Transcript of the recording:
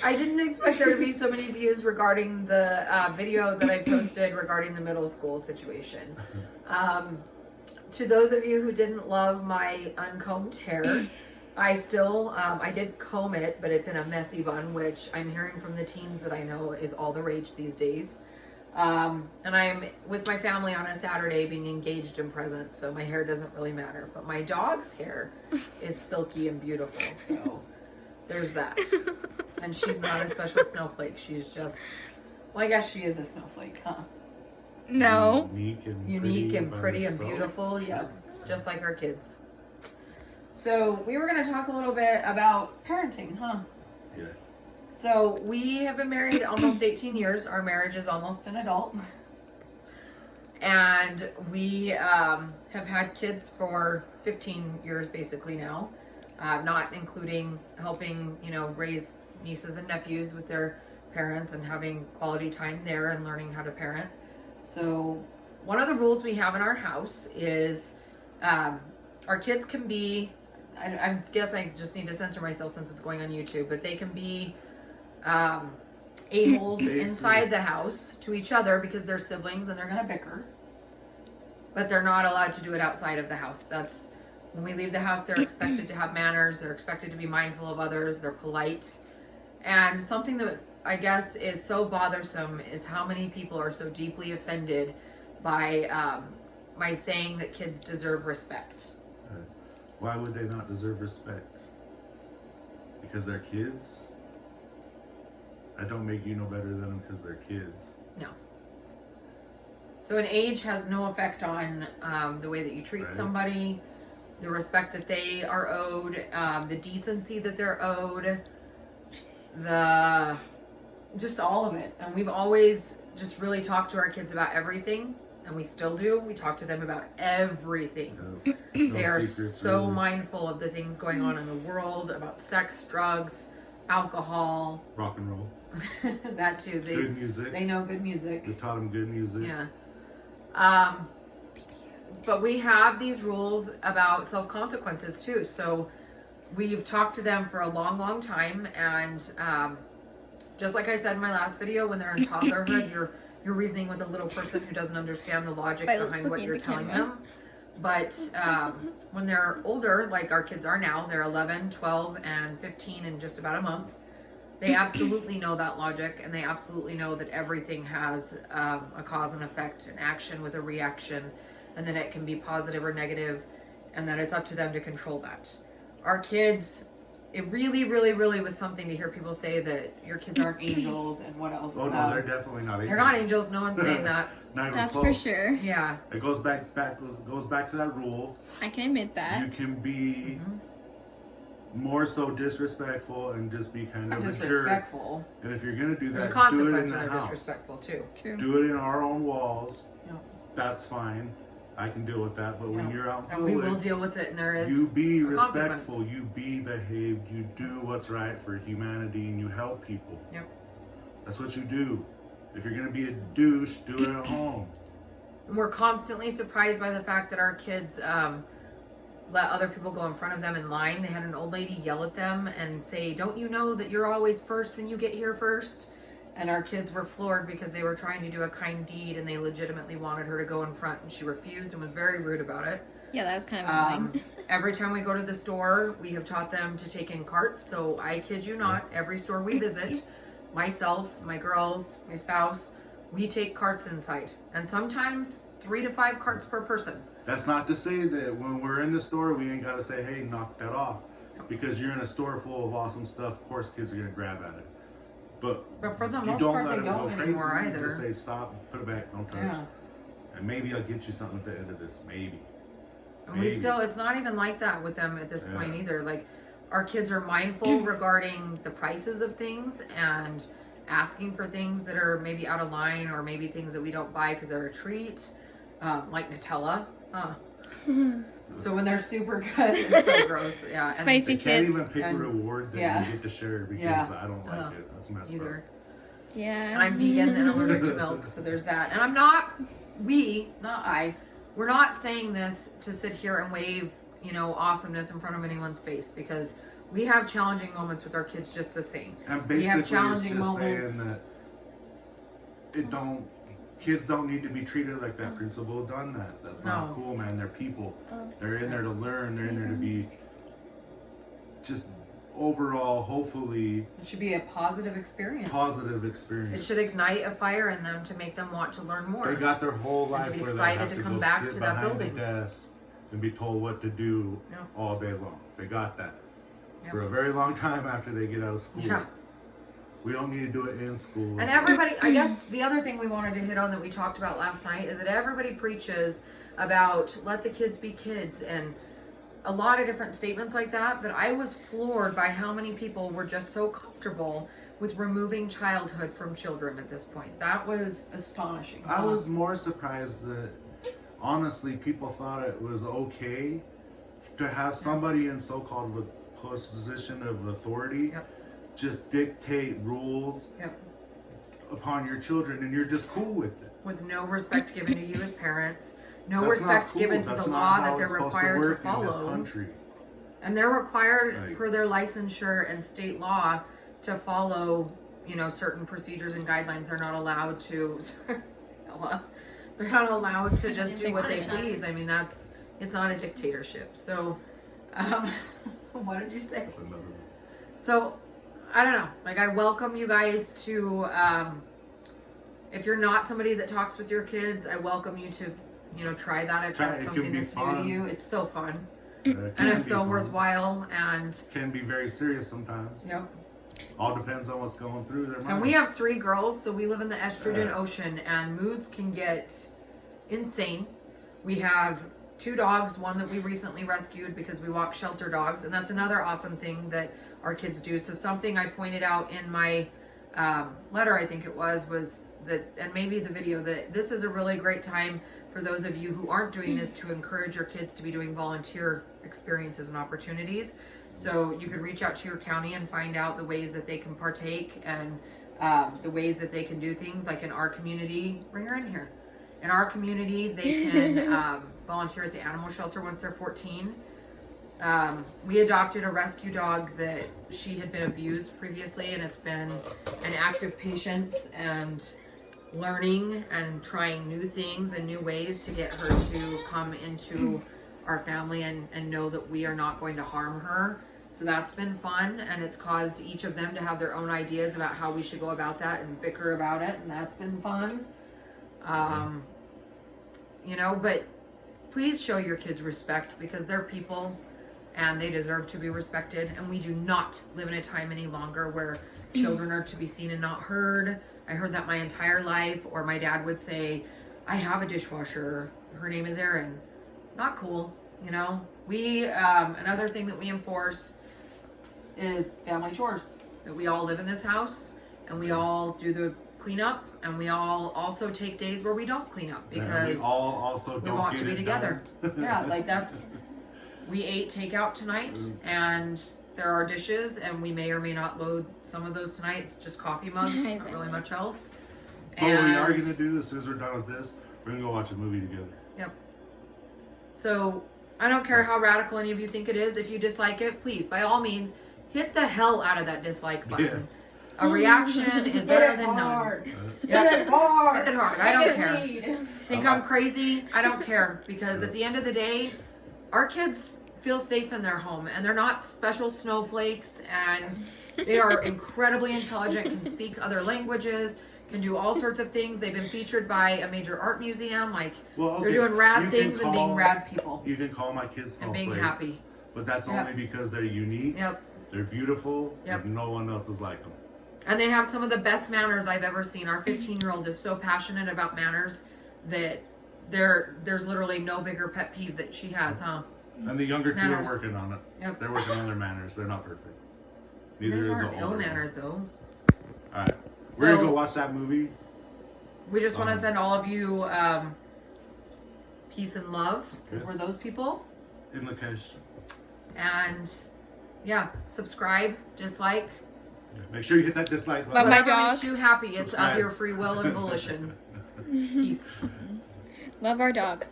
I didn't expect there to be so many views regarding the video that I posted regarding the middle school situation. To those of you who didn't love my uncombed hair, I still, I did comb it, but it's in a messy bun, which I'm hearing from the teens that I know is all the rage these days. And I'm with my family on a Saturday being engaged and present, so my hair doesn't really matter. But my dog's hair is silky and beautiful, so there's that. And she's not a special snowflake. She's just, well, I guess she is a snowflake, huh? No. Unique and pretty and beautiful. Yeah, just like our kids. So we were going to talk a little bit about parenting, huh? Yeah. So we have been married almost 18 years. Our marriage is almost an adult. And we have had kids for 15 years basically now, not including helping, raise nieces and nephews with their parents and having quality time there and learning how to parent. So one of the rules we have in our house is our kids can be, I guess I just need to censor myself since it's going on YouTube, but they can be a-holes inside the house to each other because they're siblings and they're going to bicker. But they're not allowed to do it outside of the house. That's when we leave the house, they're expected to have manners. They're expected to be mindful of others. They're polite. And something that I guess is so bothersome is how many people are so deeply offended by my saying that kids deserve respect. Why would they not deserve respect? Because they're kids? I don't make you no better than them because they're kids. No. So an age has no effect on the way that you treat somebody, the respect that they are owed, the decency that they're owed, just all of it. And we've always just really talked to our kids about everything, and we still do. We talk to them about everything. No they are so really mindful of the things going on in the world, about sex, drugs, alcohol, rock and roll. That too. Good music. They know good music. We taught them good music. Yeah. But we have these rules about self-consequences too. So we've talked to them for a long, long time. And just like I said in my last video, when they're in toddlerhood, you're reasoning with a little person who doesn't understand the logic behind what you're telling them. But when they're older, like our kids are now, they're 11, 12, and 15 in just about a month. They absolutely know that logic, and they absolutely know that everything has a cause and effect, an action with a reaction, and that it can be positive or negative, and that it's up to them to control that. Our kids, it really, really, really was something to hear people say that your kids aren't angels and what else. Oh no, they're definitely not angels. They're not angels. No one's saying that. That's for sure. Yeah. It goes back to that rule. I can admit that. You can be more so disrespectful and just be kind of disrespectful. And if you're gonna do that, there's a consequence do it in the house. Disrespectful too. True. Do it in our own walls. No. That's fine. I can deal with that. But when you're out in public, public, we will deal with it, and there is you be respectful. You be behaved. You do what's right for humanity, and you help people. Yep. That's what you do. If you're gonna be a douche, do it at home. And we're constantly surprised by the fact that our kids let other people go in front of them in line. They had an old lady yell at them and say, "Don't you know that you're always first when you get here first?" And our kids were floored because they were trying to do a kind deed and they legitimately wanted her to go in front, and she refused and was very rude about it. Yeah, that was kind of annoying. Every time we go to the store, we have taught them to take in carts. So I kid you not, every store we visit, myself, my girls, my spouse, we take carts inside. And sometimes 3 to 5 carts per person. That's not to say that when we're in the store, we ain't got to say, hey, knock that off. Because you're in a store full of awesome stuff, of course kids are going to grab at it. But for the you most don't part, let they them don't go anymore crazy. either. Just say, stop, put it back, don't touch. Yeah. And maybe I'll get you something at the end of this, maybe. And we still, it's not even like that with them at this point either. Like, our kids are mindful regarding the prices of things and asking for things that are maybe out of line, or maybe things that we don't buy because they're a treat, like Nutella. So when they're super good, it's so gross. Yeah, and Spicy they can't chips. even pick a reward that you get to share because I don't like it. That's messed up. Yeah. And I'm vegan and allergic to milk, so there's that. And I'm not, we're not saying this to sit here and wave, awesomeness in front of anyone's face, because we have challenging moments with our kids just the same. And We basically have challenging it's just moments. saying that kids don't need to be treated like that principal done that. That's not No. cool, man. They're people. They're in there to learn. They're in there to be just overall, hopefully, It should be a positive experience. positive experience. It should ignite a fire in them to make them want to learn more. They got their whole life to be where excited they have to to come go back sit to that behind building. the desk and be told what to do Yeah. all day long. They got that Yeah. for a very long time after they get out of school. Yeah. We don't need to do it in school. And everybody, I guess the other thing we wanted to hit on that we talked about last night is that everybody preaches about let the kids be kids and a lot of different statements like that. But I was floored by how many people were just so comfortable with removing childhood from children at this point. That was astonishing. I was more surprised that honestly people thought it was okay to have somebody in so-called a position of authority Yep. just dictate rules Yep. upon your children, and you're just cool with it. With no respect given to you as parents, no That's not respect cool. given to That's the not law how that it's they're supposed required to work in this follow. country. And they're required Right. per their licensure and state law to follow, certain procedures and guidelines. They're not allowed to. They're not allowed to just do what they please. I mean, it's not a dictatorship. So, what did you say? So, I don't know. Like, I welcome you guys to. If you're not somebody that talks with your kids, I welcome you to, try that if that's It can something be that's new fun. to you. It's so fun. It And can it's be so fun. worthwhile. And Can be very serious sometimes. yep. All depends on what's going through their mind. And we have 3 girls, so we live in the estrogen Yeah. ocean, and moods can get insane. We have 2 dogs, one that we recently rescued because we walk shelter dogs, and that's another awesome thing that our kids do. So something I pointed out in my letter, I think it was that, and maybe the video, that this is a really great time for those of you who aren't doing this to encourage your kids to be doing volunteer experiences and opportunities. So you could reach out to your county and find out the ways that they can partake and the ways that they can do things. Like in our community, bring her in here. In our community, they can volunteer at the animal shelter once they're 14. We adopted a rescue dog that she had been abused previously, and it's been an active patience and learning and trying new things and new ways to get her to come into our family and know that we are not going to harm her. So that's been fun, and it's caused each of them to have their own ideas about how we should go about that and bicker about it, and that's been fun. But please show your kids respect because they're people and they deserve to be respected, and we do not live in a time any longer where children are to be seen and not heard. I heard that my entire life, or my dad would say, I have a dishwasher, her name is Erin. Not cool, We, another thing that we enforce is family chores. That we all live in this house and we all do the cleanup, and we all also take days where we don't clean up And because we all also we don't want get to be it together. done. Yeah, like we ate takeout tonight and there are dishes, and we may or may not load some of those tonight. It's just coffee mugs, not really much else. But what we are going to do as soon as we're done with this, we're going to go watch a movie together. Yep. So I don't care how radical any of you think it is. If you dislike it, please, by all means, hit the hell out of that dislike button. A reaction is better than none. Yeah. Hit it hard. I don't care. Think I'm crazy? I don't care, because at the end of the day, our kids feel safe in their home, and they're not special snowflakes, and they are incredibly intelligent, can speak other languages, can do all sorts of things. They've been featured by a major art museum. They're doing rad things and being rad people. You can call my kids snowflakes. And being happy. But that's only because they're unique. Yep. They're beautiful. Yep. And no one else is like them. And they have some of the best manners I've ever seen. Our 15-year-old is so passionate about manners that there's literally no bigger pet peeve that she has, huh? And the younger two are Manners. working on it. Yep. They're working on their manners. They're not perfect. Neither These is the aren't older one. ill-mannered, though. Alright. We're going to So- go watch that movie. We just want to send all of you peace and love, because Okay. we're those people. Inlakesh. And yeah, subscribe, dislike. Make sure you hit that dislike Love button. my Whatever dog. makes you happy. It's of Subscribe. your free will and volition. Peace. Love our dog.